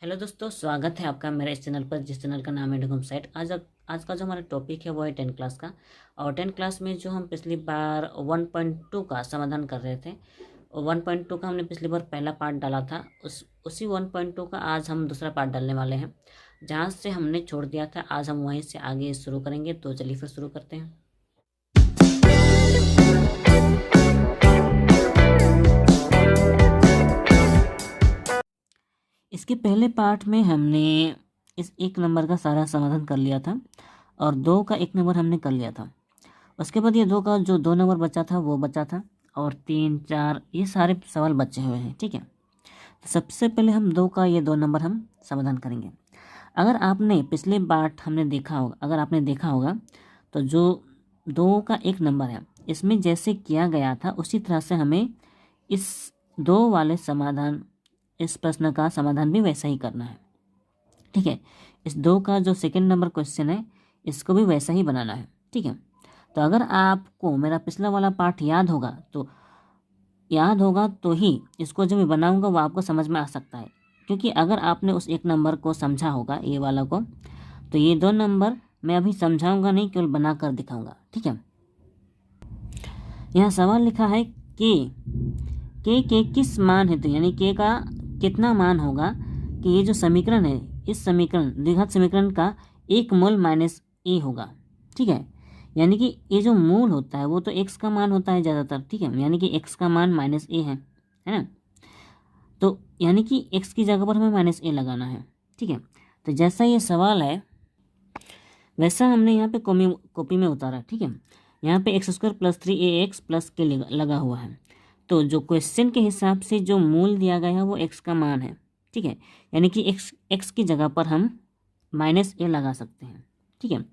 Hello दोस्तों, स्वागत है आपका मेरे इस चैनल पर, जिस चैनल का नाम है डुगम साइट। आज का जो हमारा टॉपिक है वो है 10 क्लास का। और 10 क्लास में जो हम पिछली बार 1.2 का समाधान कर रहे थे, 1.2 का हमने पिछली बार पहला पार्ट डाला था। उसी 1.2 का आज हम दूसरा पार्ट डालने वाले हैं। जहाँ से हमने छोड़ दिया था आज हम वहीं से आगे शुरू करेंगे। तो चलिए फिर शुरू करते हैं। इसके पहले पार्ट में हमने इस एक नंबर का सारा समाधान कर लिया था और 2 का 1 नंबर हमने कर लिया था। उसके बाद ये 2 का जो 2 नंबर बचा था वो बचा था, और 3, 4 ये सारे सवाल बचे हुए हैं। ठीक है, तो सबसे पहले हम 2 का ये 2 नंबर हम समाधान करेंगे। अगर आपने पिछले पार्ट हमने देखा होगा, अगर आपने देखा होगा तो जो 2 का 1 नंबर है इसमें जैसे किया गया था उसी तरह से हमें इस 2 वाले समाधान, इस प्रश्न का समाधान भी वैसा ही करना है। ठीक है, इस 2 का जो सेकंड नंबर क्वेश्चन है इसको भी वैसा ही बनाना है। ठीक है, तो अगर आपको मेरा पिछला वाला पार्ट याद होगा तो ही इसको जो मैं बनाऊंगा वो आपको समझ में आ सकता है। क्योंकि अगर आपने उस 1 नंबर को समझा होगा, ये वाला को, तो ये 2 नंबर मैं अभी समझाऊंगा नहीं, केवल बना कर दिखाऊंगा। ठीक है, यहाँ सवाल लिखा है के किस मान हेतु, यानी के का कितना मान होगा कि ये जो समीकरण है, इस समीकरण द्विघात समीकरण का एक मूल माइनस ए होगा। ठीक है, यानी कि ये जो मूल होता है वो तो x का मान होता है ज़्यादातर। ठीक है, यानी कि x का मान माइनस ए है ना। तो यानी कि x की जगह पर हमें माइनस ए लगाना है। ठीक है, तो जैसा ये सवाल है वैसा हमने यहाँ पे कॉपी में उतारा। ठीक है, यहाँ पे x² + 3ax + के लगा हुआ है। तो जो क्वेश्चन के हिसाब से जो मूल दिया गया है वो x का मान है। ठीक है, यानी कि x की जगह पर हम माइनस ए लगा सकते हैं। ठीक है,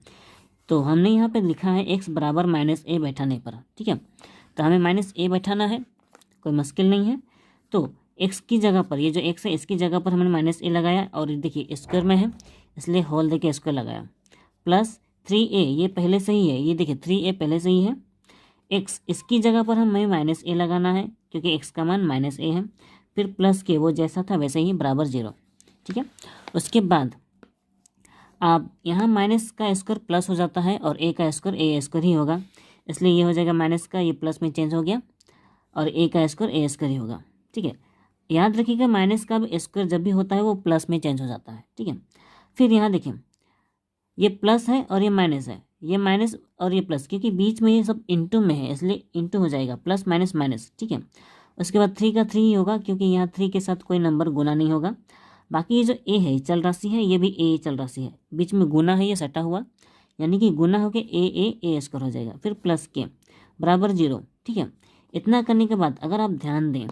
तो हमने यहाँ पे लिखा है x बराबर माइनस ए बैठाने पर। ठीक है, तो हमें माइनस ए बैठाना है, कोई मुश्किल नहीं है। तो x की जगह पर, ये जो x है इसकी जगह पर हमने माइनस ए लगाया, और देखिए स्क्वायर में है इसलिए होल देके स्क्वायर लगाया, प्लस 3a, ये पहले से ही है, ये देखिए 3a पहले से ही है। x इसकी जगह पर हमें माइनस ए लगाना है क्योंकि x का मान माइनस ए है, फिर प्लस के वो जैसा था वैसे ही बराबर 0। ठीक है, उसके बाद आप यहाँ माइनस का स्क्वायर प्लस हो जाता है और ए का स्क्वायर ए स्क्वायर ही होगा, इसलिए ये हो जाएगा माइनस का, ये प्लस में चेंज हो गया, और ए का स्क्वायर ए स्क्वायर ही होगा। ठीक है, याद रखिएगा माइनस का स्क्वायर जब भी होता है वो प्लस में चेंज हो जाता है। ठीक है, फिर यहाँ देखिए ये प्लस है और ये माइनस है, ये माइनस और ये प्लस, क्योंकि बीच में ये सब इंटू में है इसलिए इंटू हो जाएगा, प्लस माइनस माइनस। ठीक है, उसके बाद 3 का 3 ही होगा क्योंकि यहाँ 3 के साथ कोई नंबर गुना नहीं होगा। बाकी ये जो ए है चल राशि है, ये भी ए चल राशि है, बीच में गुना है ये सटा हुआ, यानी कि गुना होकर ए स्क्वायर हो जाएगा, फिर प्लस के बराबर 0। ठीक है, इतना करने के बाद अगर आप ध्यान दें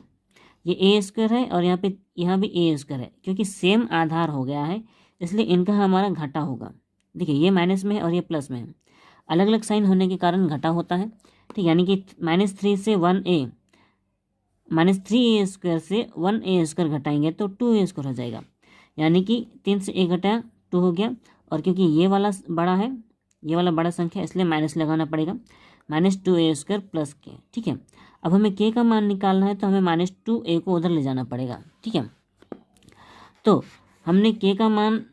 ये ए स्क्वायर है और यहाँ भी ए स्क्वायर है, क्योंकि सेम आधार हो गया है इसलिए इनका हमारा घटा होगा। देखिए ये माइनस में है और ये प्लस में है, अलग अलग साइन होने के कारण घटा होता है। ठीक, यानी कि -3 से 1a, -3a स्क्वायर से 1a स्क्वायर घटाएंगे तो 2a स्क्वायर हो जाएगा, यानी कि 3 से a घटाया 2 हो गया, और क्योंकि ये वाला बड़ा है, ये वाला बड़ा संख्या, इसलिए माइनस लगाना पड़ेगा, -2a स्क्वायर प्लस के। ठीक है, अब हमें k का मान निकालना है तो हमें -2a को उधर ले जाना पड़ेगा। ठीक है, तो हमने k का मान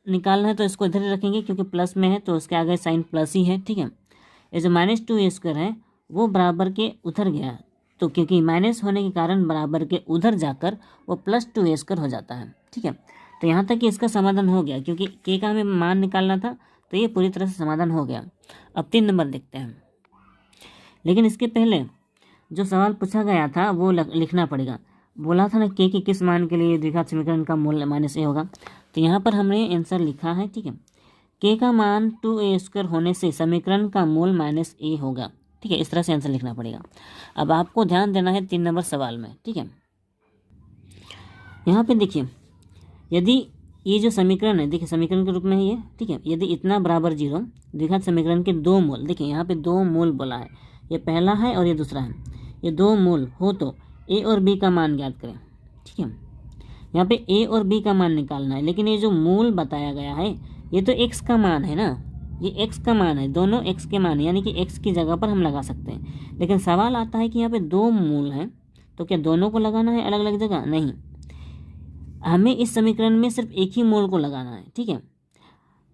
निकालना है तो इसको इधर ही रखेंगे क्योंकि प्लस में है तो उसके आगे साइन प्लस ही है। ठीक है, ये जो -2a स्क्वायर है वो बराबर के उधर गया, तो क्योंकि माइनस होने के कारण बराबर के उधर जाकर वो +2a स्क्वायर हो जाता है। ठीक है, तो यहाँ तक कि इसका समाधान हो गया, क्योंकि k का हमें मान निकालना था तो ये पूरी तरह से समाधान हो गया। अब 3 नंबर देखते हैं, लेकिन इसके पहले जो सवाल पूछा गया था वो लिखना पड़ेगा। बोला था ना k के किस मान के लिए द्विघात समीकरण का मूल -a होगा, तो यहाँ पर हमने आंसर लिखा है। ठीक है, k का मान 2a स्क्वायर होने से समीकरण का मूल -a होगा। ठीक है, इस तरह से आंसर लिखना पड़ेगा। अब आपको ध्यान देना है 3 नंबर सवाल में। ठीक है, यहाँ पे देखिए यदि ये जो समीकरण है, देखिए समीकरण के रूप में है ये। ठीक है, यदि इतना बराबर 0, द्विघात समीकरण के 2 मूल, देखिए यहाँ पे 2 मूल बोला है, ये पहला है और ये दूसरा है, ये 2 मूल हो तो a और b का मान ज्ञात करें। ठीक है, यहाँ पे a और b का मान निकालना है, लेकिन ये जो मूल बताया गया है ये तो x का मान है ना, ये x का मान है, दोनों x के मान है, यानी कि x की जगह पर हम लगा सकते हैं। लेकिन सवाल आता है कि यहाँ पे 2 मूल हैं तो क्या दोनों को लगाना है अलग अलग जगह? नहीं, हमें इस समीकरण में सिर्फ एक ही मूल को लगाना है, ठीक है,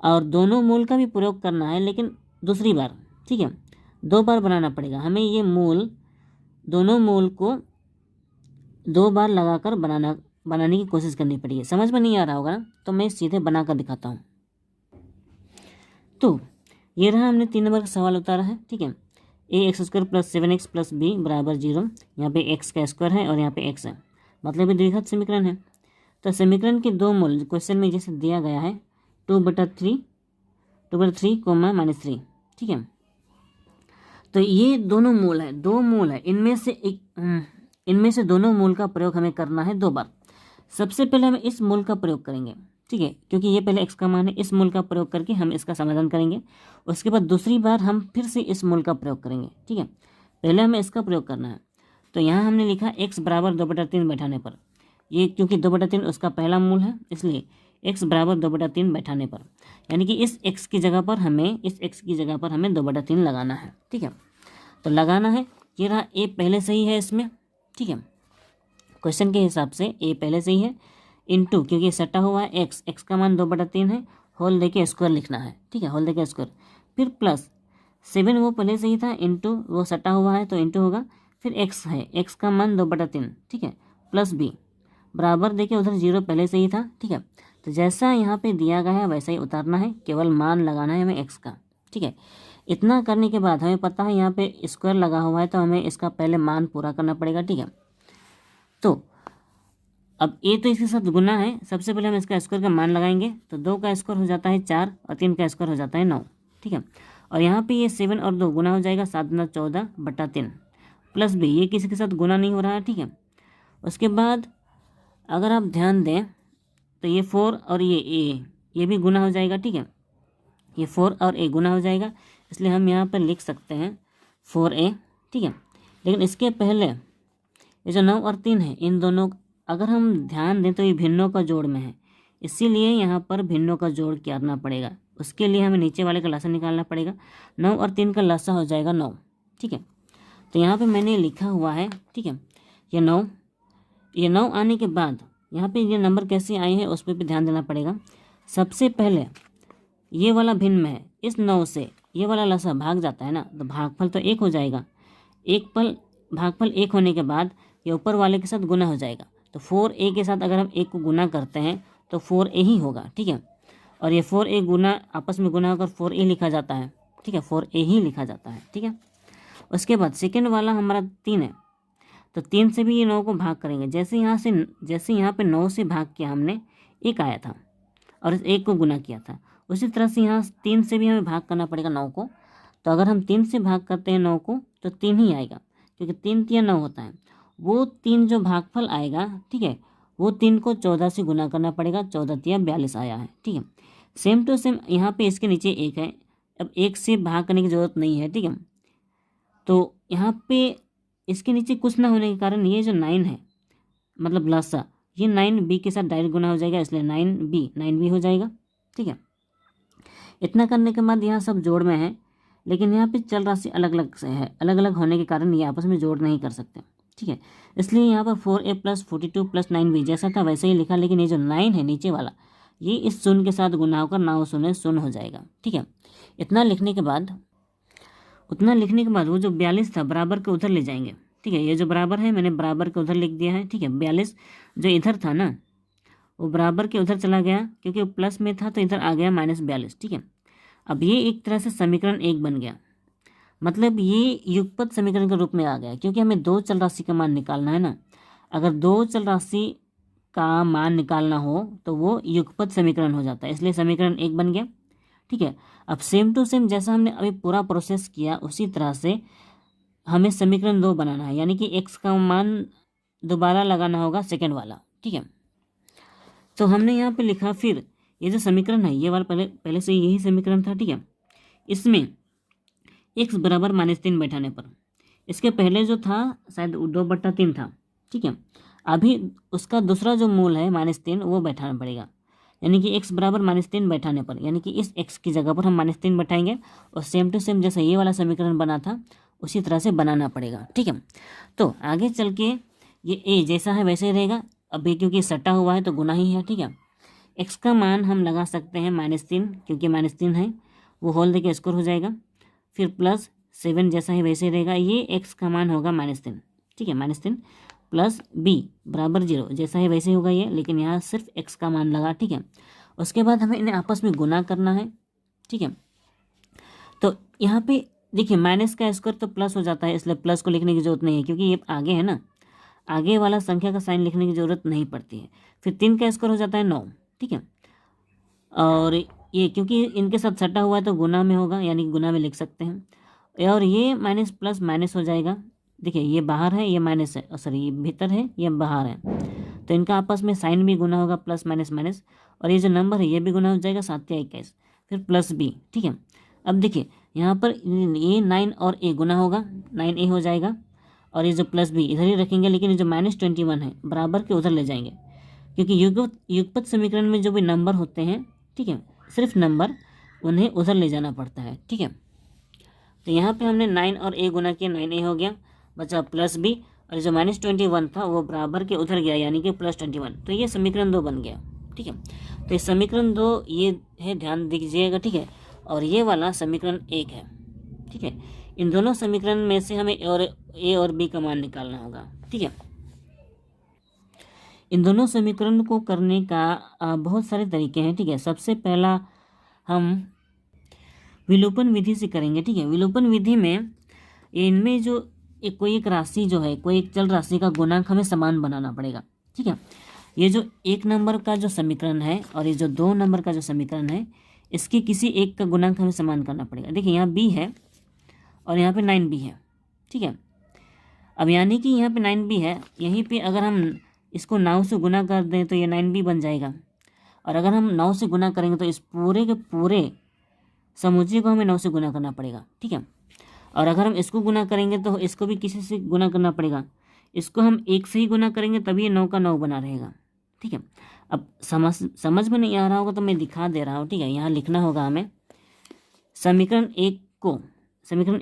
और दोनों मूल का भी प्रयोग करना है, लेकिन दूसरी बार, ठीक है, 2 बार बनाना पड़ेगा हमें। ये मूल, दोनों मूल को 2 बार लगाकर बनाने की कोशिश करनी पड़ेगी। समझ में नहीं आ रहा होगा ना, तो मैं सीधे बना कर दिखाता हूँ। तो ये रहा, हमने 3 नंबर का सवाल उतारा है, ठीक है। ax² + 7x + b = 0। यहाँ पे x का स्क्वायर है और यहाँ पे x है, मतलब ये द्विघात समीकरण है। तो समीकरण के 2 मूल क्वेश्चन में जैसे दिया गया है 2/3 -3, ठीक है। तो ये दोनों मूल है, 2 मूल है, इनमें से दोनों मूल का प्रयोग हमें करना है 2 बार। सबसे पहले हम इस मूल का प्रयोग करेंगे, ठीक है, क्योंकि ये पहले x का मान है। इस मूल का प्रयोग करके हम इसका समाधान करेंगे। उसके बाद दूसरी बार हम फिर से इस मूल का प्रयोग करेंगे, ठीक है। पहले हमें इसका प्रयोग करना है। तो यहाँ हमने लिखा x = 2/3 बैठाने पर, ये क्योंकि 2/3 उसका पहला मूल है, इसलिए x = 2/3 बैठाने पर, यानी कि इस x की जगह पर हमें 2/3 लगाना है, ठीक है। तो लगाना है, ये रहा a पहले से ही है इसमें, ठीक है, क्वेश्चन के हिसाब से a पहले से ही है, इंटू क्योंकि सटा हुआ है x का मान 2/3 है, होल देके स्क्वायर लिखना है, ठीक है, होल देके स्क्वायर, फिर प्लस 7 वो पहले से ही था, इंटू वो सटा हुआ है तो इंटू होगा, फिर x है, x का मान 2/3, ठीक है, प्लस b बराबर, देखिए उधर 0 पहले से ही था, ठीक है। तो जैसा यहाँ पे दिया गया है वैसा ही उतारना है, केवल मान लगाना है हमें x का, ठीक है। इतना करने के बाद हमें पता है यहाँ पे स्क्वायर लगा हुआ है, तो हमें इसका पहले मान पूरा करना पड़ेगा, ठीक है। तो अब a तो इसके साथ गुना है, सबसे पहले हम इसका स्क्वायर का मान लगाएंगे, तो 2 का स्क्वायर हो जाता है 4 और 3 का स्क्वायर हो जाता है 9, ठीक है। और यहाँ पे ये 7 और 2 गुना हो जाएगा, 7 × 14/3 प्लस b, ये किसी के साथ गुना नहीं हो रहा है, ठीक है। उसके बाद अगर आप ध्यान दें तो ये 4 और ये a, ये भी गुना हो जाएगा, ठीक है, ये 4 और a गुना हो जाएगा, इसलिए हम यहाँ पर लिख सकते हैं 4a, ठीक है। लेकिन इसके पहले ये जो 9 और 3 है, इन दोनों, अगर हम ध्यान दें तो ये भिन्नों का जोड़ में है, इसीलिए यहाँ पर भिन्नों का जोड़ करना पड़ेगा। उसके लिए हमें नीचे वाले का लसा निकालना पड़ेगा, 9 और 3 का लसा हो जाएगा 9, ठीक है। तो यहाँ पे मैंने लिखा हुआ है, ठीक है, ये 9 आने के बाद यहाँ पे ये नंबर कैसे आए हैं उस पर भी ध्यान देना पड़ेगा। सबसे पहले ये वाला भिन्न में है, इस 9 से ये वाला लसा भाग जाता है ना, तो भागफल तो 1 हो जाएगा, भागफल 1 होने के बाद ये ऊपर वाले के साथ गुना हो जाएगा, तो 4a के साथ अगर हम 1 को गुना करते हैं तो 4a ही होगा, ठीक है। और ये 4a गुना आपस में गुना होकर 4a लिखा जाता है, ठीक है, 4a ही लिखा जाता है, ठीक है। उसके बाद सेकेंड वाला हमारा 3 है, तो 3 से भी ये 9 को भाग करेंगे, जैसे यहाँ पे 9 से भाग किया हमने 1 आया था और इस 1 को गुना किया था, उसी तरह से यहाँ 3 से भी हमें भाग करना पड़ेगा 9 को। तो अगर हम 3 से भाग करते हैं 9 को तो 3 ही आएगा, क्योंकि 3 × 9 होता है। वो 3 जो भागफल आएगा, ठीक है, वो 3 को 14 से गुना करना पड़ेगा, 14 × 42 आया है, ठीक है। सेम टू सेम यहाँ पे इसके नीचे 1 है, अब 1 से भाग करने की ज़रूरत नहीं है, ठीक है। तो यहाँ पे इसके नीचे कुछ ना होने के कारण ये जो 9 है, मतलब लसा, ये 9b के साथ डायरेक्ट गुना हो जाएगा, इसलिए 9b हो जाएगा, ठीक है। इतना करने के बाद यहाँ सब जोड़ में है, लेकिन यहाँ पे चल राशि अलग अलग से है, अलग अलग होने के कारण ये आपस में जोड़ नहीं कर सकते, ठीक है। इसलिए यहाँ पर 4a + 42 + 9b जैसा था वैसे ही लिखा, लेकिन ये जो 9 है नीचे वाला, ये इस शून्य के साथ गुना होकर 9 शून्य शून्य हो जाएगा, ठीक है। उतना लिखने के बाद वो जो 42 था बराबर के उधर ले जाएंगे, ठीक है। ये जो बराबर है मैंने बराबर के उधर लिख दिया है, ठीक है। 42 जो इधर था ना, वो बराबर के उधर चला गया, क्योंकि वो प्लस में था तो इधर आ गया -42, ठीक है। अब ये एक तरह से समीकरण 1 बन गया, मतलब ये युगपत समीकरण के रूप में आ गया, क्योंकि हमें 2 चल राशि का मान निकालना है ना। अगर 2 चल राशि का मान निकालना हो तो वो युगपत समीकरण हो जाता है, इसलिए समीकरण 1 बन गया, ठीक है। अब सेम टू सेम जैसा हमने अभी पूरा प्रोसेस किया उसी तरह से हमें समीकरण 2 बनाना है, यानी कि x का मान दोबारा लगाना होगा सेकेंड वाला, ठीक है। तो हमने यहाँ पे लिखा, फिर ये जो समीकरण है ये वाला पहले से यही समीकरण था, ठीक है। इसमें x बराबर -3 बैठाने पर, इसके पहले जो था शायद 2/3 था, ठीक है। अभी उसका दूसरा जो मूल है -3 वो बैठाना पड़ेगा, यानी कि x बराबर -3 बैठाने पर, यानी कि इस x की जगह पर हम -3 बैठाएंगे और सेम टू सेम जैसा ये वाला समीकरण बना था उसी तरह से बनाना पड़ेगा, ठीक है। तो आगे चल के ये a जैसा है वैसे ही रहेगा, अभी क्योंकि सटा हुआ है तो गुना ही है, ठीक है। एक्स का मान हम लगा सकते हैं -3, क्योंकि -3 है, वो होल देके स्क्वायर हो जाएगा, फिर +7 जैसा ही वैसे रहेगा, ये एक्स का मान होगा -3, ठीक है। -3 प्लस बी बराबर 0 जैसा है वैसे ही होगा ये, लेकिन यहाँ सिर्फ एक्स का मान लगा, ठीक है। उसके बाद हमें इन्हें आपस में गुना करना है, ठीक है। तो यहाँ पे देखिए माइनस का स्क्वायर तो प्लस हो जाता है, इसलिए प्लस को लिखने की जरूरत नहीं है, क्योंकि ये आगे है ना, आगे वाला संख्या का साइन लिखने की जरूरत नहीं पड़ती है। फिर 3 का स्क्वायर हो जाता है 9, ठीक है। और ये क्योंकि इनके साथ सटा हुआ है तो गुना में होगा, यानी गुना में लिख सकते हैं। और ये माइनस प्लस माइनस हो जाएगा, देखिए ये बाहर है, ये माइनस है, सॉरी ये भीतर है, ये बाहर है, तो इनका आपस में साइन भी गुना होगा, प्लस माइनस माइनस, और ये जो नंबर है ये भी गुना हो जाएगा, 7 या 21, फिर प्लस बी, ठीक है। अब देखिए यहाँ पर ये 9 और ए गुना होगा, 9a हो जाएगा, और ये जो प्लस बी इधर ही रखेंगे, लेकिन ये जो -21 है बराबर के उधर ले जाएंगे, क्योंकि युगपत समीकरण में जो भी नंबर होते हैं, ठीक है, सिर्फ नंबर, उन्हें उधर ले जाना पड़ता है, ठीक है। तो यहाँ पे हमने 9 और a गुना किया, 9a हो गया, बचा प्लस बी, और जो -21 था वो बराबर के उधर गया, यानी कि +21, तो ये समीकरण 2 बन गया, ठीक है। तो ये समीकरण 2 ये है, ध्यान दीजिएगा, ठीक है। और ये वाला समीकरण 1 है, ठीक है। इन दोनों समीकरण में से हमें और ए और बी का मान निकालना होगा, ठीक है। इन दोनों समीकरण को करने का बहुत सारे तरीके हैं, ठीक है। सबसे पहला हम विलोपन विधि से करेंगे, ठीक है। विलोपन विधि में इनमें जो कोई एक राशि जो है, कोई एक चल राशि का गुणांक हमें समान बनाना पड़ेगा, ठीक है। ये जो 1 नंबर का जो समीकरण है और ये जो 2 नंबर का जो समीकरण है, इसके किसी एक का गुणांक हमें समान करना पड़ेगा। देखिए यहाँ b है और यहाँ पे 9b है, ठीक है। अब यानी कि यहाँ पे 9b है, यहीं पे अगर हम इसको 9 से गुना कर दें तो ये 9b बन जाएगा, और अगर हम 9 से गुना करेंगे तो इस पूरे के पूरे समुच्चय को हमें 9 से गुना करना पड़ेगा, ठीक है। और अगर हम इसको गुना करेंगे तो इसको भी किसी से गुना करना पड़ेगा, इसको हम 1 से ही गुना करेंगे तभी ये 9 का 9 बना रहेगा, ठीक है। अब समझ में नहीं आ रहा होगा तो मैं दिखा दे रहा हूँ, ठीक है। यहाँ लिखना होगा हमें समीकरण 1 को समीकरण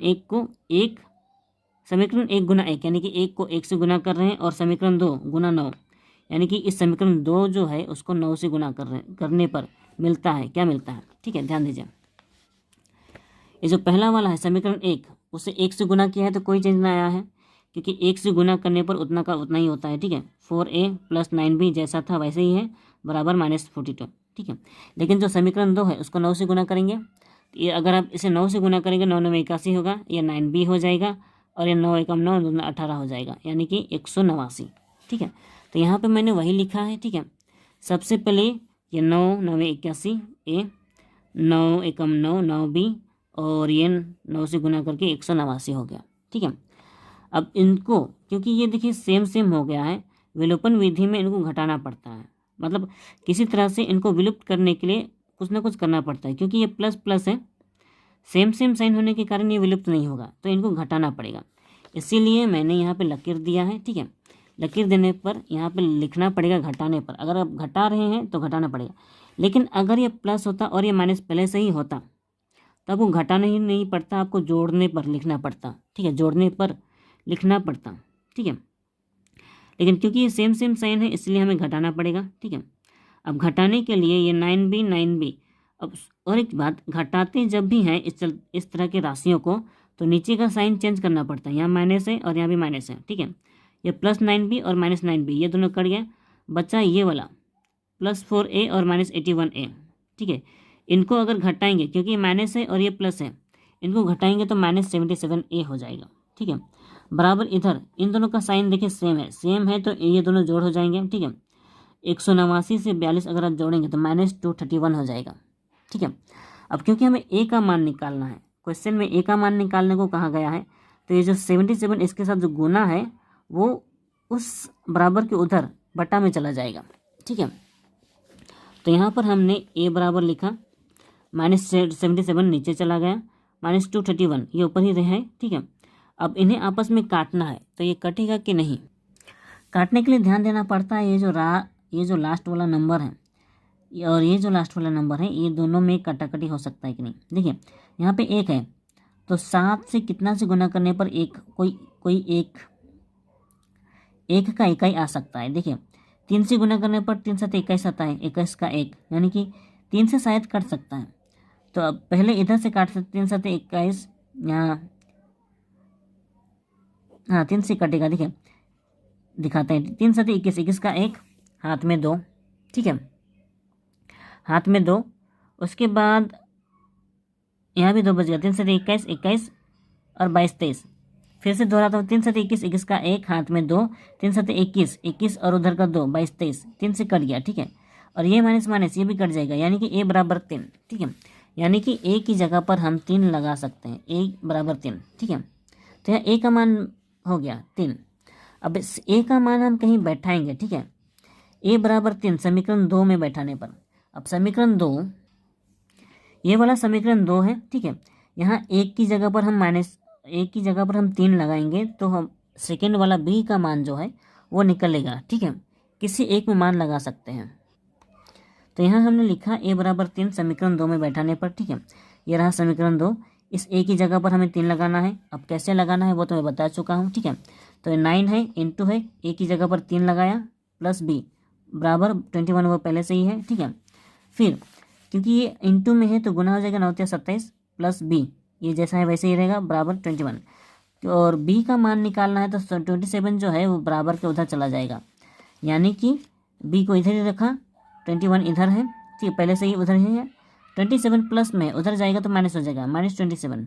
1 गुना 1, यानी कि 1 को 1 से गुना कर रहे हैं, और समीकरण 2 गुना 9, यानी कि इस समीकरण 2 जो है उसको 9 से गुना करने पर मिलता है, क्या मिलता है, ठीक है। ध्यान दीजिए, ये जो पहला वाला है समीकरण 1, उसे 1 से गुना किया है तो कोई चेंज नहीं आया है, क्योंकि 1 से गुना करने पर उतना का उतना ही होता है, ठीक है। 4a + 9b जैसा था वैसे ही है, बराबर -42, ठीक है। लेकिन जो समीकरण 2 है उसको 9 से गुना करेंगे, ये अगर आप इसे 9 से गुना करेंगे, 9 9 81 होगा, ये 9b हो जाएगा, और ये 9 एकम 9 2 18 हो जाएगा, यानी कि 189, ठीक है। तो यहाँ पे मैंने वही लिखा है, ठीक है। सबसे पहले ये 9 9 81 ए, 9 एकम 9 9b, और ये 9 से गुना करके 189 हो गया, ठीक है। अब इनको क्योंकि ये देखिए सेम हो गया है, विलोपन विधि में इनको घटाना पड़ता है, मतलब किसी तरह से इनको विलुप्त करने के लिए कुछ ना कुछ करना पड़ता है, क्योंकि ये प्लस प्लस है, सेम साइन होने के कारण ये विलुप्त नहीं होगा, तो इनको घटाना पड़ेगा। इसीलिए मैंने यहाँ पे लकीर दिया है, ठीक है। लकीर देने पर यहाँ पे लिखना पड़ेगा घटाने पर, अगर आप घटा रहे हैं तो घटाना पड़ेगा, लेकिन अगर ये प्लस होता और ये माइनस पहले से ही होता तब वो घटाना ही नहीं पड़ता, आपको जोड़ने पर लिखना पड़ता, ठीक है, जोड़ने पर लिखना पड़ता, ठीक है। लेकिन क्योंकि ये सेम साइन है इसलिए हमें घटाना पड़ेगा, ठीक है। अब घटाने के लिए ये 9b, अब और एक बात, घटाते जब भी हैं इस तरह के राशियों को तो नीचे का साइन चेंज करना पड़ता है, यहाँ माइनस है और यहाँ भी माइनस है, ठीक है। ये +9b और -9b ये दोनों कट गया, बचा ये वाला +4a और -81a, ठीक है। इनको अगर घटाएंगे, क्योंकि माइनस है और ये प्लस है, इनको घटाएंगे तो -77a हो जाएगा, ठीक है। बराबर इधर इन दोनों का साइन देखिए सेम है तो ये दोनों जोड़ हो जाएंगे, ठीक है। 189 से 42 अगर आप जोड़ेंगे तो -231 हो जाएगा, ठीक है। अब क्योंकि हमें a का मान निकालना है, क्वेश्चन में a का मान निकालने को कहा गया है, तो ये जो 77 इसके साथ जो गुना है वो उस बराबर के उधर बटा में चला जाएगा, ठीक है। तो यहाँ पर हमने a बराबर लिखा, -77 नीचे चला गया, -231 ये ऊपर ही रहे, ठीक है। अब इन्हें आपस में काटना है, तो ये कटेगा कि नहीं, काटने के लिए ध्यान देना पड़ता है, ये जो लास्ट वाला नंबर है और ये जो लास्ट वाला नंबर है, ये दोनों में कटाकटी हो सकता है कि नहीं। देखिए यहाँ पे 1 है तो 7 से कितना से गुना करने पर कोई एक का इकाई आ सकता है। देखिए 3 से गुना करने पर 3 7 21 आता है, 21 का 1, यानी कि 3 से शायद कट सकता है। तो अब पहले इधर से काट सकते, 3 7 21, यहाँ हाँ 3 से कटेगा, ठीक है दिखाते हैं। 3 7 21, 21 का 1, हाथ में 2, ठीक है हाथ में 2। उसके बाद यहाँ भी 2 बच गया, 3 7 21, 21 और 22 23। फिर से दोहराता हूँ, 3 7 21, 21 का 1, हाथ में 2, 3 7 21, 21 और उधर का 2, 22 23, 3 से कट गया, ठीक है। और ये माइनस माइनस ये भी कट जाएगा, यानी कि a बराबर 3, ठीक है। यानी कि a की जगह पर हम 3 लगा सकते हैं, a बराबर 3, ठीक है। तो यहाँ a का मान हो गया 3। अब इस a का मान हम कहीं बैठाएंगे, ठीक है। a बराबर 3 समीकरण 2 में बैठाने पर, अब समीकरण 2, ये वाला समीकरण 2 है, ठीक है। यहाँ 1 की जगह पर हम 3 लगाएंगे तो हम सेकेंड वाला b का मान जो है वो निकलेगा, ठीक है। किसी एक में मान लगा सकते हैं। तो यहाँ हमने लिखा a बराबर 3 समीकरण 2 में बैठाने पर, ठीक है। ये रहा समीकरण 2। इस a की जगह पर हमें 3 लगाना है। अब कैसे लगाना है वो तो मैं बता चुका हूँ, ठीक है। तो ये 9 है, इंटू है, a की जगह पर 3 लगाया, प्लस b बराबर 21, वो पहले से ही है, ठीक है। फिर क्योंकि ये इंटू में है तो गुना हो जाएगा, 9 27 प्लस b, ये जैसा है वैसे ही रहेगा, बराबर 21। और b का मान निकालना है तो 27 जो है वो बराबर के उधर चला जाएगा, यानी कि b को इधर ही रखा, 21 इधर है, ठीक है पहले से ही उधर ही है। 27 प्लस में उधर जाएगा तो माइनस हो जाएगा, -27।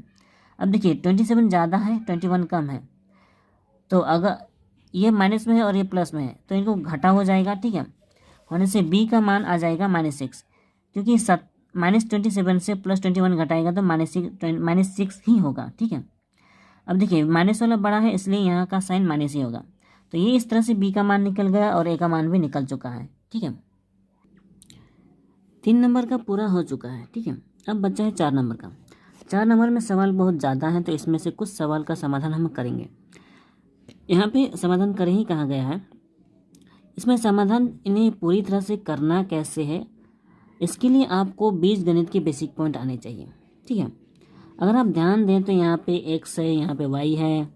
अब देखिए 27 ज़्यादा है, 21 कम है, तो अगर ये माइनस में है और ये प्लस में है तो इनको घटा हो जाएगा, ठीक है। होने से b का मान आ जाएगा -6, क्योंकि -27 से +21 घटाएगा तो -6 ही होगा, ठीक है। अब देखिए माइनस वाला बड़ा है इसलिए यहाँ का साइन माइनस ही होगा। तो ये इस तरह से b का मान निकल गया और a का मान भी निकल चुका है, ठीक है। 3 नंबर का पूरा हो चुका है, ठीक है। अब बचा है 4 नंबर का। 4 नंबर में सवाल बहुत ज़्यादा है तो इसमें से कुछ सवाल का समाधान हम करेंगे। यहाँ पे समाधान कर ही कहा गया है, इसमें समाधान इन्हें पूरी तरह से करना कैसे है, इसके लिए आपको बीजगणित के बेसिक पॉइंट आने चाहिए, ठीक है। अगर आप ध्यान दें तो यहाँ पे x है, यहाँ पे y है,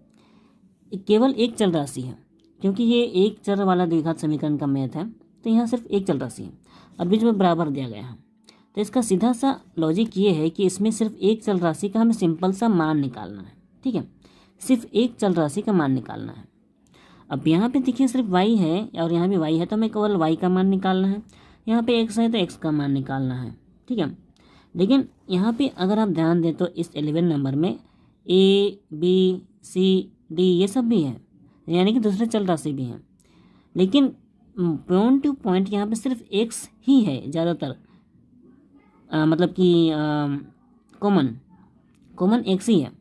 केवल एक चल राशि है, क्योंकि ये एक चर वाला द्विघात समीकरण का मैथ है तो यहाँ सिर्फ एक चल राशि है और बीच में बराबर दिया गया है। तो इसका सीधा सा लॉजिक ये है कि इसमें सिर्फ एक चल राशि का हमें सिंपल सा मान निकालना है, ठीक है। सिर्फ एक चल राशि का मान निकालना है। अब यहाँ पे देखिए सिर्फ y है और यहाँ भी y है तो हमें केवल y का मान निकालना है। यहाँ पे x है तो x का मान निकालना है, ठीक है। लेकिन यहाँ पे अगर आप ध्यान दें तो इस 11 नंबर में a b c d ये सब भी है, यानी कि दूसरे चल राशि भी हैं, लेकिन पॉइंट टू पॉइंट यहाँ पे सिर्फ x ही है ज़्यादातर, मतलब कि कॉमन x ही है।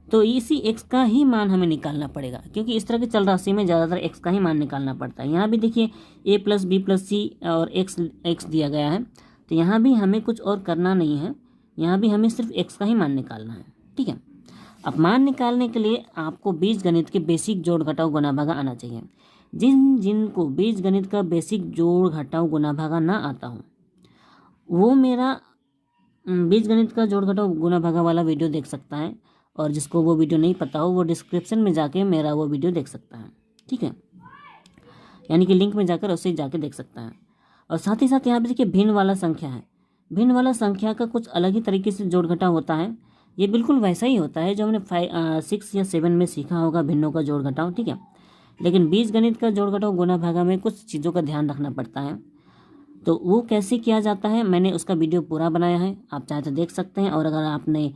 तो इसी x का ही मान हमें निकालना पड़ेगा, क्योंकि इस तरह के चल राशि में ज़्यादातर x का ही मान निकालना पड़ता है। यहाँ भी देखिए a + b + c और x दिया गया है, तो यहाँ भी हमें कुछ और करना नहीं है, यहाँ भी हमें सिर्फ x का ही मान निकालना है, ठीक है। अब मान निकालने के लिए आपको बीजगणित के बेसिक जोड़ घटाव गुणा भागा आना चाहिए। जिनको बीजगणित का बेसिक जोड़ घटाव गुणा भागा ना आता हो वो मेरा बीजगणित का जोड़ घटाव गुणा भागा वाला वीडियो देख सकता है, और जिसको वो वीडियो नहीं पता हो वो डिस्क्रिप्शन में जाके मेरा वो वीडियो देख सकता है, ठीक है। यानी कि लिंक में जाकर उसे जाके देख सकता है। और साथ ही साथ यहाँ पे देखिए भिन्न वाला संख्या है, भिन्न वाला संख्या का कुछ अलग ही तरीके से जोड़ घटाव होता है। ये बिल्कुल वैसा ही होता है जो हमने 6 या 7 में सीखा होगा भिन्नों का जोड़ घटाव, ठीक है। लेकिन बीजगणित का जोड़ घटाव गुणा भागा में कुछ चीज़ों का ध्यान रखना पड़ता है। तो वो कैसे किया जाता है मैंने उसका वीडियो पूरा बनाया है, आप चाहे तो देख सकते हैं। और अगर आपने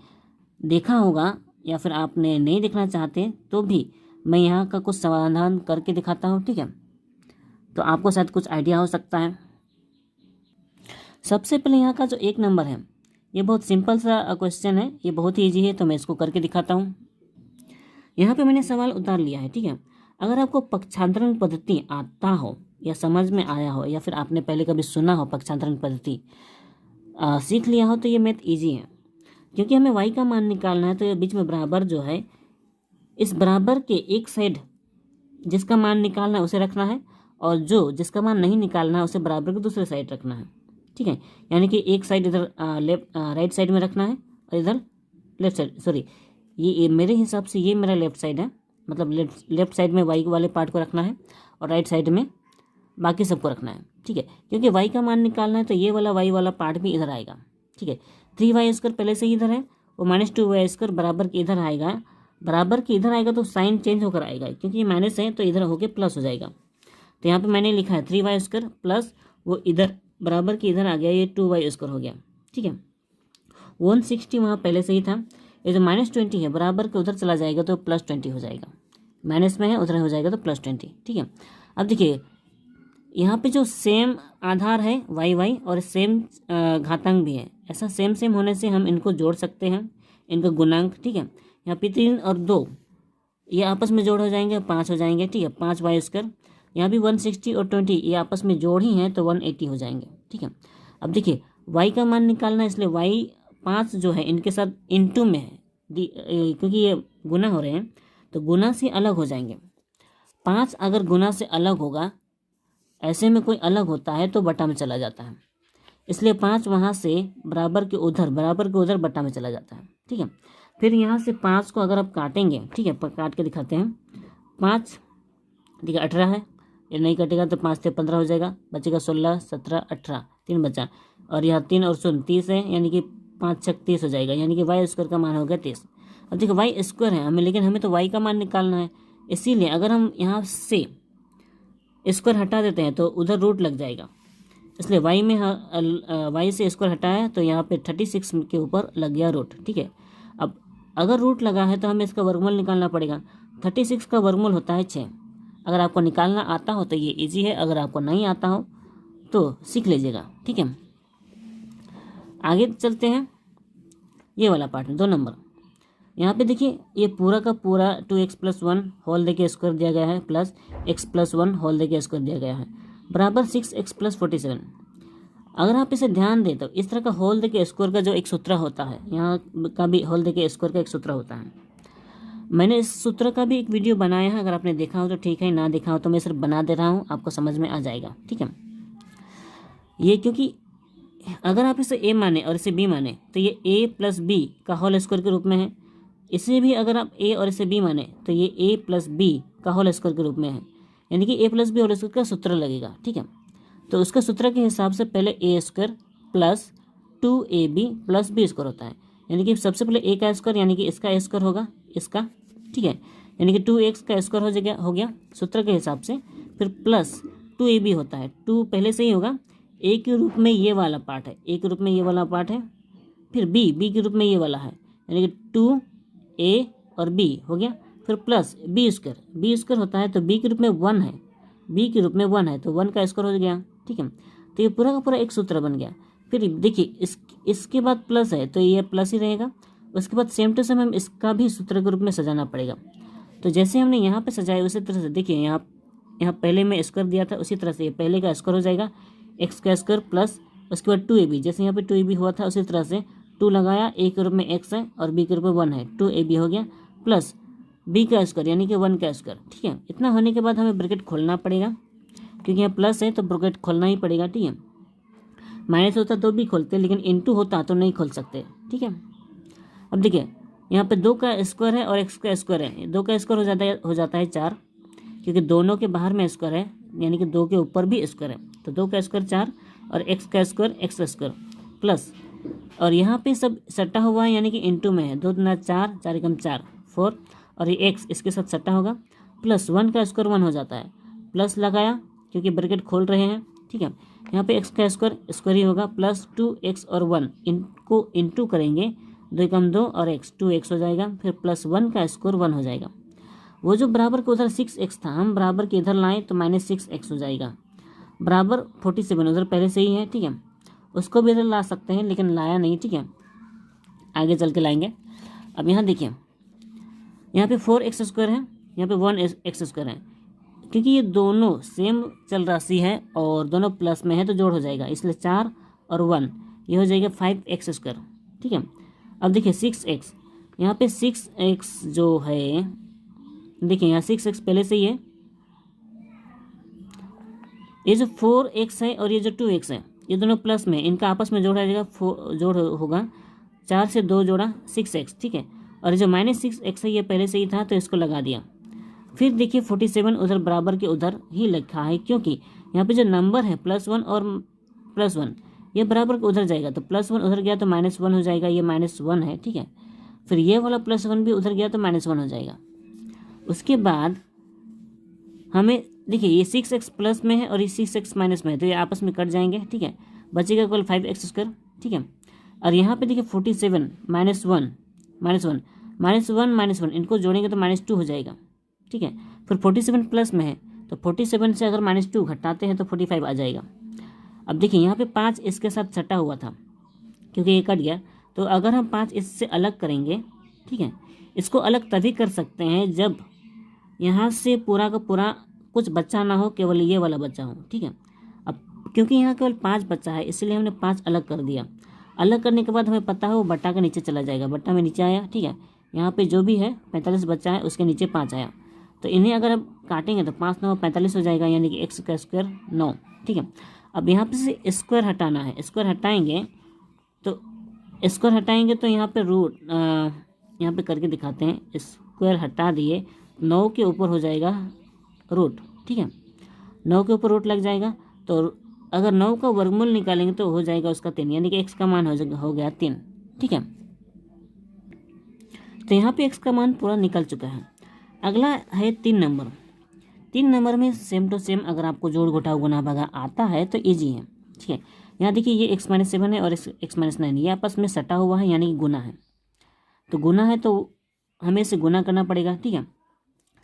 देखा होगा या फिर आपने नहीं देखना चाहते तो भी मैं यहाँ का कुछ समाधान करके दिखाता हूँ, ठीक है। तो आपको शायद कुछ आइडिया हो सकता है। सबसे पहले यहाँ का जो 1 नंबर है ये बहुत सिंपल सा क्वेश्चन है, ये बहुत ही ईजी है, तो मैं इसको करके दिखाता हूँ। यहाँ पे मैंने सवाल उतार लिया है, ठीक है। अगर आपको पक्षांतरण पद्धति आता हो या समझ में आया हो या फिर आपने पहले कभी सुना हो पक्षांतरण पद्धति सीख लिया हो तो ये मैथ ईजी है, क्योंकि हमें y का मान निकालना है। तो ये बीच में बराबर जो है, इस बराबर के एक साइड जिसका मान निकालना है उसे रखना है, और जो जिसका मान नहीं निकालना है उसे बराबर के दूसरे साइड रखना है, ठीक है। यानी कि एक साइड इधर राइट साइड में रखना है और इधर लेफ्ट साइड, सॉरी ये मेरे हिसाब से ये मेरा लेफ्ट साइड है, मतलब लेफ्ट साइड में y वाले पार्ट को रखना है और राइट साइड में बाकी सबको रखना है, ठीक है, क्योंकि y का मान निकालना है तो ये वाला y वाला पार्ट भी इधर आएगा, ठीक है। 3y² पहले से ही इधर है, वो -2y² बराबर के इधर आएगा, बराबर के इधर आएगा तो साइन चेंज होकर आएगा, क्योंकि ये माइनस है तो इधर होके प्लस हो जाएगा। तो यहाँ पे मैंने लिखा है 3y² प्लस वो इधर बराबर के इधर आ गया, ये 2y² हो गया, ठीक है। 160 वहाँ पहले से ही था, ये जो -20 है बराबर के उधर चला जाएगा तो +20 हो जाएगा, माइनस में है उधर हो जाएगा तो +20, ठीक है। अब देखिए यहाँ पे जो सेम आधार है y और सेम घातांक भी है, ऐसा सेम होने से हम इनको जोड़ सकते हैं, इनका गुणांक, ठीक है। यहाँ पे 3 और 2 ये आपस में जोड़ हो जाएंगे, 5 हो जाएंगे, ठीक है, 5y²। यहाँ भी 160 और 20 ये आपस में जोड़ ही हैं तो 180 हो जाएंगे, ठीक है। अब देखिए y का मान निकालना है, इसलिए y 5 जो है इनके साथ इनटू में है, क्योंकि ये गुना हो रहे हैं तो गुना से अलग हो जाएंगे। 5 अगर गुना से अलग होगा, ऐसे में कोई अलग होता है तो बटा में चला जाता है, इसलिए 5 वहाँ से बराबर के उधर बटा में चला जाता है, ठीक है। फिर यहाँ से 5 को अगर आप काटेंगे, ठीक है, काट के दिखाते हैं। 5 देखिए 18 है, ये नहीं कटेगा तो 5 से 15 हो जाएगा, बचेगा 16, 17, 18, 3 बचा, और यहाँ 3 और 0 30 है, यानी कि 5 6 30 हो जाएगा, यानी कि y² का मान हो गया 30। अब देखो y² है हमें, लेकिन हमें तो y का मान निकालना है, इसीलिए अगर हम यहाँ से स्क्वायर हटा देते हैं तो उधर रूट लग जाएगा, इसलिए y में y से स्क्वायर हटाया तो यहाँ पे 36 के ऊपर लग गया रूट, ठीक है। अब अगर रूट लगा है तो हमें इसका वर्गमूल निकालना पड़ेगा। 36 का वर्गमूल होता है 6। अगर आपको निकालना आता हो तो ये इजी है, अगर आपको नहीं आता हो तो सीख लीजिएगा, ठीक है। आगे चलते हैं, ये वाला पार्ट 2 नंबर। यहाँ पे देखिए ये पूरा का पूरा 2x+1 होल देके स्क्वायर दिया गया है, प्लस x+1 होल देके स्क्वायर दिया गया है, बराबर 6x+47। अगर आप इसे ध्यान दें तो इस तरह का होल देके स्क्वायर का जो एक सूत्र होता है, यहाँ का भी होल देके स्क्वायर का एक सूत्र होता है। मैंने इस सूत्र का भी एक वीडियो बनाया है, अगर आपने देखा हो तो ठीक है, ना देखा हो तो मैं सिर्फ बना दे रहा हूँ, आपको समझ में आ जाएगा, ठीक है। ये क्योंकि अगर आप इसे a माने और इसे b माने तो ये a+b का होल स्क्वायर के रूप में है, इसे भी अगर आप a और इसे b माने तो ये a+b का होल स्क्वायर के रूप में है, यानी कि a+b होल स्क्वायर का सूत्र लगेगा, ठीक है। तो उसका सूत्र के हिसाब से पहले a² plus 2ab plus b² होता है, यानी कि सबसे पहले a का स्क्वायर यानी कि इसका स्क्वायर होगा, इसका, ठीक है, यानी कि 2x का स्क्वायर हो गया सूत्र के हिसाब से, फिर प्लस 2ab होता है, 2 पहले से ही होगा, a के रूप में ये वाला पार्ट है, a के रूप में ये वाला पार्ट है, फिर b के रूप में ये वाला है, यानी कि 2a और b हो गया, फिर प्लस b² होता है तो b के रूप में 1 है, b के रूप में 1 है तो 1 का स्क्वायर हो गया, ठीक है। तो ये पूरा का पूरा एक सूत्र बन गया। फिर देखिए इसके बाद प्लस है तो ये प्लस ही रहेगा, उसके बाद सेम टू सेम हम इसका भी सूत्र के रूप में सजाना पड़ेगा। तो जैसे हमने यहाँ पे सजाया उसी तरह से देखिए यहाँ पहले में स्क्वायर दिया था, उसी तरह से ये पहले का स्क्वायर हो जाएगा, x का स्क्वायर प्लस उसके बाद 2ab, जैसे यहाँ पे 2ab हुआ था उसी तरह से 2 लगाया, a के रूप में x है और b के रूप में 1 है, 2ab हो गया, प्लस b का स्क्वायर यानी कि 1 का स्क्वायर, ठीक है। इतना होने के बाद हमें ब्रैकेट खोलना पड़ेगा, क्योंकि यहाँ प्लस है तो ब्रैकेट खोलना ही पड़ेगा, ठीक है। माइनस होता तो भी खोलते, लेकिन इनटू होता तो नहीं खोल सकते, ठीक है। अब देखिए यहाँ पे 2 का स्क्वायर है और x का स्क्वायर है, 2 का स्क्वायर हो जाता है 4, क्योंकि दोनों के बाहर में स्क्वायर है, यानी कि 2 के ऊपर भी स्क्वायर है, तो 2 का स्क्वायर 4 और x का स्क्वायर प्लस, और यहाँ पे सब सट्टा हुआ है यानी कि इनटू में है, 2 दूना 4, 4 एकम 4 4, और ये x इसके साथ सट्टा होगा, प्लस 1 का स्क्वायर 1 हो जाता है, प्लस लगाया क्योंकि ब्रैकेट खोल रहे हैं, ठीक है। यहाँ पे x का स्क्वायर ही होगा, प्लस 2x और 1 इनको इनटू करेंगे, 2 एकम 2 और x 2x हो जाएगा, फिर प्लस 1 का स्क्वायर 1 हो जाएगा। वो जो बराबर के उधर 6x था, हम बराबर के इधर लाएँ तो -6x हो जाएगा, बराबर 47 उधर पहले से ही है, ठीक है। उसको भी इधर ला सकते हैं लेकिन लाया नहीं, ठीक है, आगे चल के लाएंगे। अब यहाँ देखिए यहाँ पे 4x² है, यहाँ पे 1x² है, क्योंकि ये दोनों सेम चल राशि है और दोनों प्लस में है तो जोड़ हो जाएगा, इसलिए 4 और 1 ये हो जाएगा 5x², ठीक है। अब देखिए 6x, यहाँ पे 6x जो है, देखिए यहाँ 6x पहले से ही है, ये जो 4x है और ये जो 2x है ये दोनों प्लस में, इनका आपस में जोड़ा जाएगा, जोड़ होगा, 4 से 2 जोड़ा 6x, ठीक है। और ये जो -6x है ये पहले से ही था तो इसको लगा दिया। फिर देखिए 47 उधर बराबर के उधर ही लिखा है, क्योंकि यहाँ पे जो नंबर है +1 और +1 ये बराबर उधर जाएगा, तो +1 उधर गया तो -1 हो जाएगा, ये -1 है, ठीक है। फिर ये वाला +1 भी उधर गया तो -1 हो जाएगा। उसके बाद हमें देखिए ये 6x प्लस में है और ये 6x माइनस में है, तो ये आपस में कट जाएंगे, ठीक है। बचेगा केवल 5x², ठीक है। और यहाँ पे देखिए 47 -1 इनको जोड़ेंगे तो -2 हो जाएगा, ठीक है। फिर 47 प्लस में है, तो 47 से अगर -2 घटाते हैं तो 45 आ जाएगा। अब देखिए यहाँ पे 5 इसके साथ सटा हुआ था, क्योंकि ये कट गया, तो अगर हम 5 इससे अलग करेंगे, ठीक है। इसको अलग तभी कर सकते हैं जब यहाँ से पूरा का पूरा कुछ बच्चा ना हो, केवल ये वाला बच्चा हो, ठीक है। अब क्योंकि यहाँ केवल 5 बच्चा है, इसलिए हमने 5 अलग कर दिया। अलग करने के बाद हमें पता है वो बट्टा के नीचे चला जाएगा, बट्टा में नीचे आया, ठीक है। यहाँ पे जो भी है 45 बच्चा है, उसके नीचे 5 आया, तो इन्हें अगर हम काटेंगे तो 5 9 45 हो जाएगा, यानी कि x का स्क्वायर 9, ठीक है। अब यहाँ पे से स्क्वायर हटाना है, स्क्वायर हटाएंगे तो यहाँ पे रूट, यहाँ पे करके दिखाते हैं, स्क्वायर हटा दिए, 9 के ऊपर हो जाएगा रूट, ठीक है। 9 के ऊपर रूट लग जाएगा, तो अगर 9 का वर्गमूल निकालेंगे तो हो जाएगा उसका 3, यानी कि x का मान हो गया 3, ठीक है। तो यहाँ पे x का मान पूरा निकल चुका है। अगला है 3 नंबर। 3 नंबर में सेम टू सेम अगर आपको जोड़ घटाव गुना भागा आता है तो ईजी है, ठीक है। यहाँ देखिए ये x-7 है और x-9 ये आपस में सटा हुआ है, यानी कि गुना है। तो गुना है तो हमें इसे गुना करना पड़ेगा, ठीक है।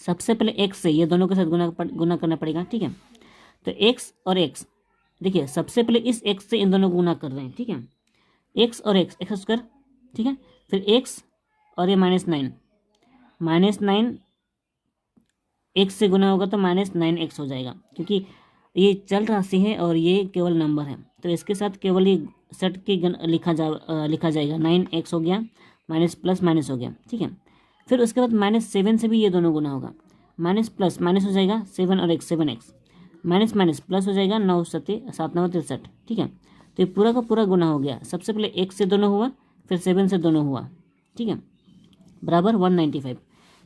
सबसे पहले x से ये दोनों के साथ गुना करना पड़ेगा, ठीक है। तो x और x, देखिए सबसे पहले इस x से इन दोनों को गुना कर रहे हैं, ठीक है। x और x², ठीक है। फिर x और ये -9 x से गुना होगा तो -9x हो जाएगा, क्योंकि ये चल राशि है और ये केवल नंबर है, तो इसके साथ केवल ये सट के लिखा जाएगा। 9x हो गया, माइनस प्लस माइनस हो गया, ठीक है। फिर उसके बाद -7 से भी ये दोनों गुना होगा, माइनस प्लस माइनस हो जाएगा, 7 और x 7x, minus minus plus हो जाएगा, 9 7 7 9 63, ठीक है। तो ये पूरा का पूरा गुना हो गया। सबसे पहले x से दोनों हुआ, फिर 7 से दोनों हुआ, ठीक है, बराबर 195।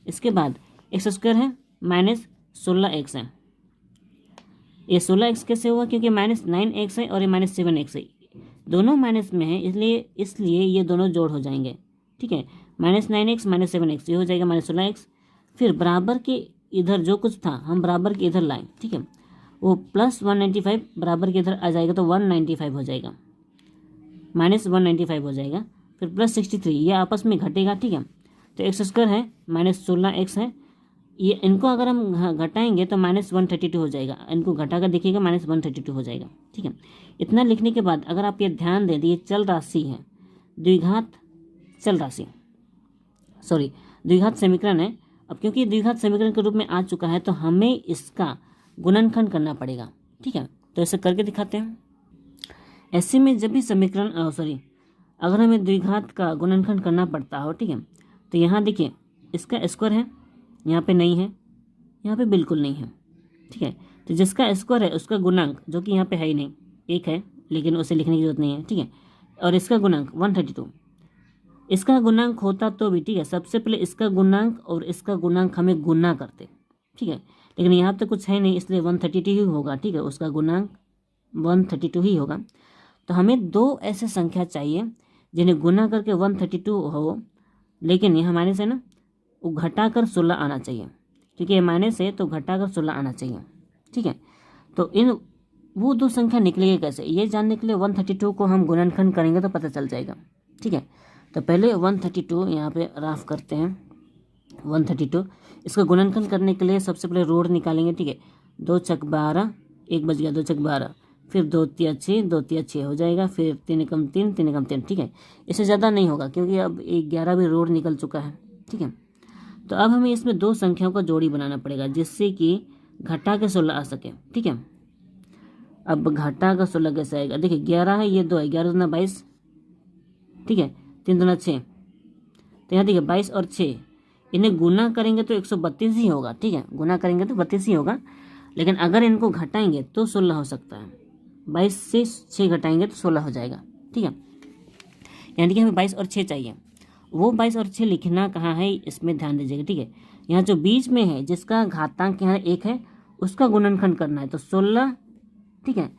इसके बाद x² है -16x है। ये 16x कैसे हुआ, क्योंकि -9x है और ये -7x है, दोनों माइनस में है, इसलिए ये दोनों जोड़ हो जाएंगे, ठीक है। -9x -7x ये हो जाएगा -16x। फिर बराबर के इधर जो कुछ था हम बराबर के इधर लाएं, ठीक है, वो +195 बराबर के इधर आ जाएगा तो 195 हो जाएगा, -195 हो जाएगा। फिर +63 ये आपस में घटेगा, ठीक है। तो x² है -16x है, ये इनको अगर हम घटाएंगे तो -132 हो जाएगा, इनको घटा कर देखिएगा -132 हो जाएगा, ठीक है। इतना लिखने के बाद अगर आप ये ध्यान दें, ये चल राशि है, द्विघात समीकरण है। अब क्योंकि द्विघात समीकरण के रूप में आ चुका है तो हमें इसका गुणनखंड करना पड़ेगा, ठीक है। तो ऐसे करके दिखाते हैं। ऐसे में जब भी समीकरण अगर हमें द्विघात का गुणनखंड करना पड़ता हो, ठीक है, तो यहाँ देखिए इसका स्क्वायर है, यहाँ पे नहीं है, यहाँ पे बिल्कुल नहीं है, ठीक है। तो जिसका स्क्वायर है उसका गुणांक, जो कि यहाँ पे है ही नहीं, 1 है, लेकिन उसे लिखने की जरूरत नहीं है, ठीक है। और इसका गुणांक 132, इसका गुणांक होता तो भी, ठीक है, सबसे पहले इसका गुणांक और इसका गुणांक हमें गुना करते, ठीक है। लेकिन यहाँ पे कुछ है नहीं, इसलिए 132 ही होगा, ठीक है, उसका गुणांक 132 ही होगा। तो हमें 2 ऐसे संख्या चाहिए जिन्हें गुना करके 132 हो, लेकिन यहाँ माइनस है ना, वो घटा कर 16 आना चाहिए, क्योंकि ये माइनस है तो घटा कर 16 आना चाहिए, ठीक है। तो वो 2 संख्या निकलेगी कैसे, ये जानने के लिए 132 को हम गुणनखंड करेंगे तो पता चल जाएगा, ठीक है। तो पहले 132 यहाँ पे राफ करते हैं, 132 इसका गुणनखंड करने के लिए सबसे पहले रोड निकालेंगे, ठीक है। 2 छक 12, 1 बच गया, 2 छक 12, फिर 2 तिया 6, 2 तिया 6 हो जाएगा, फिर 3 एकम 3, 3 एकम 3, ठीक है। इससे ज़्यादा नहीं होगा क्योंकि अब 11 भी रोड निकल चुका है, ठीक है। तो अब हमें इसमें 2 संख्याओं का जोड़ी बनाना पड़ेगा जिससे कि घटा के 16 आ सके, ठीक है। अब घटा का 16 कैसे आएगा, देखिए 11 है, ये 2 है, 11 दूना 22, ठीक है, 3 दूना 6, तो यहाँ देखिए 22 और 6 इन्हें गुना करेंगे तो 132 ही होगा, ठीक है, गुना करेंगे तो 32 ही होगा। लेकिन अगर इनको घटाएंगे तो 16 हो सकता है, 22 से 6 घटाएंगे तो 16 हो जाएगा, ठीक है। यानी कि हमें 22 और 6 चाहिए। वो 22 और 6 लिखना कहाँ है इसमें ध्यान दीजिएगा, ठीक है। यहाँ जो बीच में है जिसका घातांक यहाँ 1 है उसका गुणनखंड करना है, तो 16 ठीक है,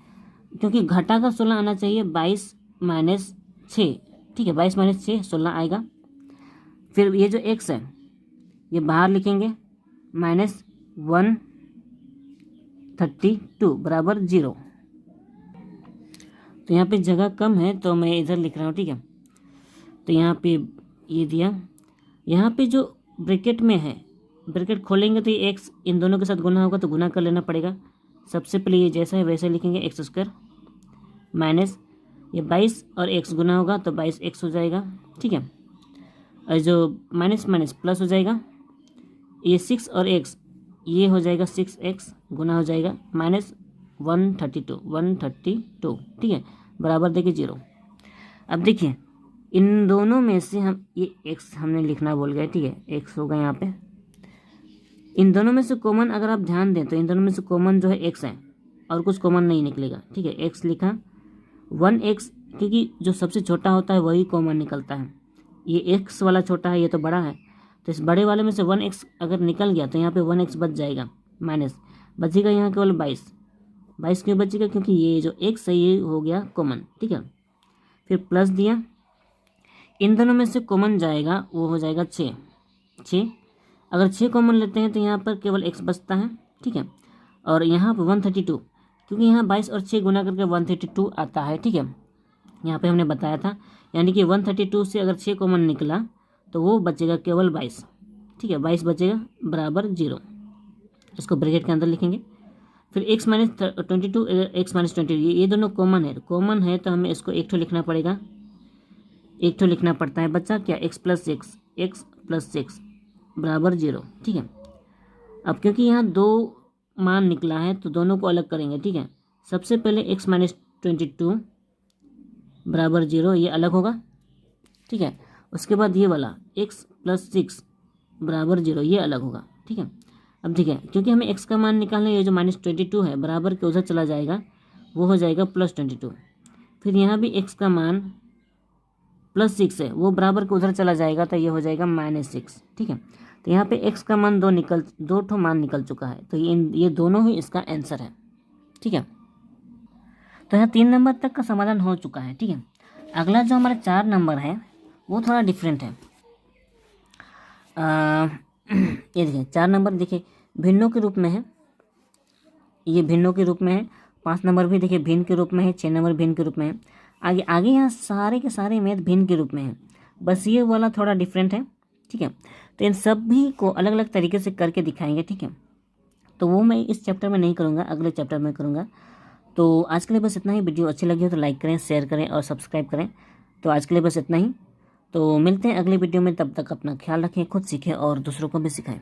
क्योंकि घटा का 16 आना चाहिए 22 माइनस 6, ठीक है, 22 माइनस 6 16 आएगा। फिर ये जो x है ये बाहर लिखेंगे माइनस 132 बराबर 0। तो यहाँ पे जगह कम है तो मैं इधर लिख रहा हूँ, ठीक है। तो यहाँ पे ये दिया, यहाँ पे जो ब्रैकेट में है, ब्रैकेट खोलेंगे तो ये x इन दोनों के साथ गुना होगा तो गुना कर लेना पड़ेगा। सबसे पहले ये जैसा है वैसे लिखेंगे एक्स स्क्वायर माइनस ये 22 और x गुना होगा तो 22x हो जाएगा, ठीक है। और जो माइनस माइनस प्लस हो जाएगा, ये 6 और x ये हो जाएगा 6x गुना हो जाएगा माइनस 132, ठीक है, बराबर देखिए 0। अब देखिए इन दोनों में से हम ये x हमने लिखना भूल गए, ठीक है, x होगा यहाँ पे। इन दोनों में से कॉमन अगर आप ध्यान दें तो इन दोनों में से कॉमन जो है x है और कुछ कॉमन नहीं निकलेगा, ठीक है। x लिखा 1x, क्योंकि जो सबसे छोटा होता है वही कॉमन निकलता है। ये x वाला छोटा है, ये तो बड़ा है, तो इस बड़े वाले में से 1x अगर निकल गया तो यहाँ पे 1x बच जाएगा, माइनस बचेगा यहाँ केवल 22 क्यों बचेगा, क्योंकि ये जो x है ये हो गया कॉमन, ठीक है। फिर प्लस दिया, इन दोनों में से कॉमन जाएगा वो हो जाएगा 6। अगर 6 कॉमन लेते हैं तो यहाँ पर केवल x बचता है, ठीक है। और यहाँ पर 132, क्योंकि यहाँ 22 और 6 गुना करके 132 आता है, ठीक है, यहाँ पे हमने बताया था। यानी कि 132 से अगर 6 कॉमन निकला तो वो बचेगा केवल 22, ठीक है, 22 बचेगा बराबर 0। इसको ब्रैकेट के अंदर लिखेंगे। फिर x माइनस 22 x माइनस 20 ये दोनों कॉमन है तो हमें इसको एक ठो लिखना पड़ेगा, एक ठो लिखना पड़ता है बच्चा क्या, x प्लस 6 बराबर 0, ठीक है। अब क्योंकि यहाँ 2 मान निकला है तो दोनों को अलग करेंगे, ठीक है। सबसे पहले x माइनस 22 बराबर 0 ये अलग होगा, ठीक है। उसके बाद ये वाला x प्लस 6 बराबर 0 ये अलग होगा, ठीक है। अब ठीक है, क्योंकि हमें x का मान निकालना है, ये जो माइनस 22 है बराबर के उधर चला जाएगा, वो हो जाएगा प्लस 22। फिर यहाँ भी x का मान प्लस 6 है, वो बराबर के उधर चला जाएगा तो ये हो जाएगा माइनस 6, ठीक है। तो यहाँ पे x का मान दो ठो मान निकल चुका है, तो ये दोनों ही इसका आंसर है, ठीक है। तो यहाँ 3 नंबर तक का समाधान हो चुका है, ठीक है। अगला जो हमारा 4 नंबर है वो थोड़ा डिफरेंट है। ये देखिए 4 नंबर देखिए भिन्नों के रूप में है, ये भिन्नों के रूप में है। 5 नंबर भी देखिए भिन्न के रूप में है, 6 नंबर भिन्न के रूप में है। आगे यहाँ सारे के सारे मैथ भिन्न के रूप में है, बस ये वाला थोड़ा डिफरेंट है, ठीक है। तो इन सभी को अलग अलग तरीके से करके दिखाएंगे, ठीक है। तो वो मैं इस चैप्टर में नहीं करूँगा, अगले चैप्टर में करूँगा। तो आज के लिए बस इतना ही। वीडियो अच्छी लगी हो तो लाइक करें, शेयर करें और सब्सक्राइब करें। तो आज के लिए बस इतना ही, तो मिलते हैं अगले वीडियो में। तब तक अपना ख्याल रखें, खुद सीखें और दूसरों को भी सिखाएं।